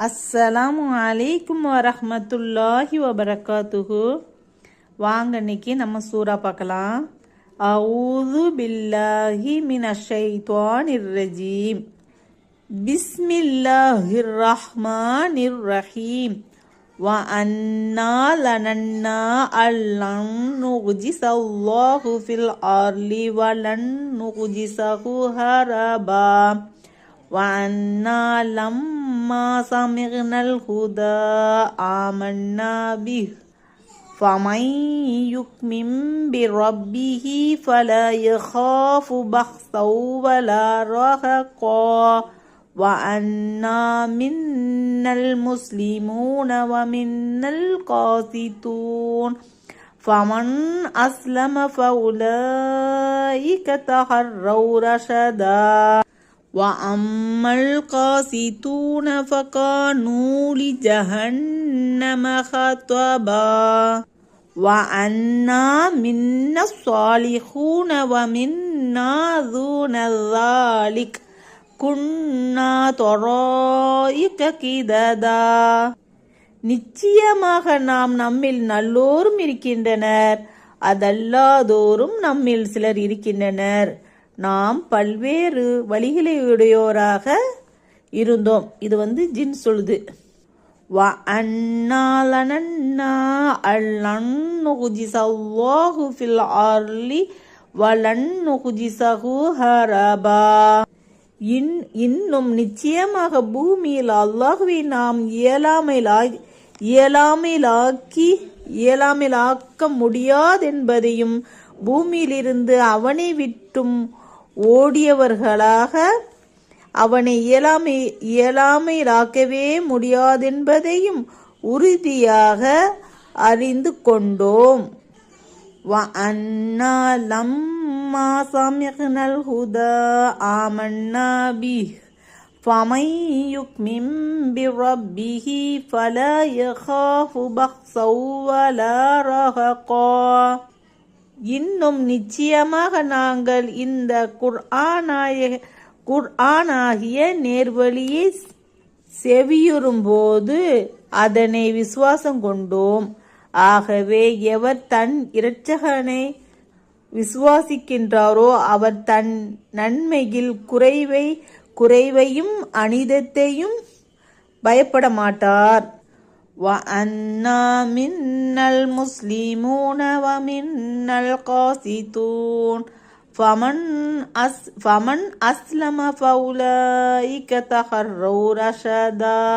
அஸ்ஸலாமு அலைக்கும் வரஹ்மத்துல்லாஹி வபரகாத்துஹு. வாங்க இன்னைக்கு நம்ம சூரா பார்க்கலாம். அஊது பில்லாஹி மினஷ் ஷைத்வானிர் ரஜீம். பிஸ்மில்லாஹிர் ரஹ்மானிர் ரஹீம். வ அன்னா லனன்னா அல்லன் நுஜிஸல்லாஹு ஃபில் அர்லி வலன் நுஜிஸஹு ஹரபா. وَأَنَّا لَمَّا سَمِعْنَا الْهُدَى آمَنَّا بِهِ فَمَنْ يُؤْمِنْ بِرَبِّهِ فَلَا يَخَافُ بَخْسًا وَلَا رَهَقًا وَأَنَّا مِنَّا الْمُسْلِمُونَ وَمِنَّا الْقَاسِطُونَ فَمَنْ أَسْلَمَ فَأُولَئِكَ تَحَرَّوْا رَشَدًا وَأَمَّا الْقَاسِطُونَ فَكَانُوا لِجَهَنَّمَ حَطَبًا وَأَنَّا مِنَّا الصَّالِحُونَ وَمِنَّا دُونَ ذَلِكَ كُنَّا طَرَائِقَ قِدَدًا. நிச்சயமாக நாம் நம்மில் நல்லோரும் இருக்கின்றனர், அதல்லாதோரும் நம்மில் சிலர் இருக்கின்றனர். நாம் பல்வேறு வழிகளையுடையோராக இருந்தோம். இது ஜின் சொல்லுது. வ அன்னா லனன்னா அல்லன் நுஜிஸல்லாஹு ஃபில் அர்லி வலன் நுஜிஸஹு ஹரபா. இன்னும் நிச்சயமாக பூமியில் அல்லாஹ்வை நாம் இயலாமையாக்க முடியாதென்பதையும் பூமியிலிருந்து அவனை விட்டும் ஓடியவர்களாக அவனை இயலாமையாக்கவே முடியாதென்பதையும் உறுதியாக அறிந்து கொண்டோம். وَأَنَّا لَمَّا سَمِعْنَا الْهُدَى آمَنَّا بِهِ فَمَنْ يُؤْمِنْ بِرَبِّهِ فَلَا يَخَافُ بَخْسًا وَلَا رَهَقًا. இன்னும் நிச்சயமாக நாங்கள் இந்த குர்ஆனாகிய நேர்வழியை செவியுறும்போது அதனை விசுவாசம் கொண்டோம். ஆகவே எவர் தன் இரட்சகனை விசுவாசிக்கின்றாரோ அவர் தன் நன்மையில் குறைவையும் அனிதத்தையும் பயப்பட மாட்டார். وَأَنَّا مِنَّا الْمُسْلِمُونَ وَمِنَّا الْقَاسِطُونَ فَمَنْ أَسْلَمَ فَأُولَئِكَ تَحَرَّوْا رَشَدًا.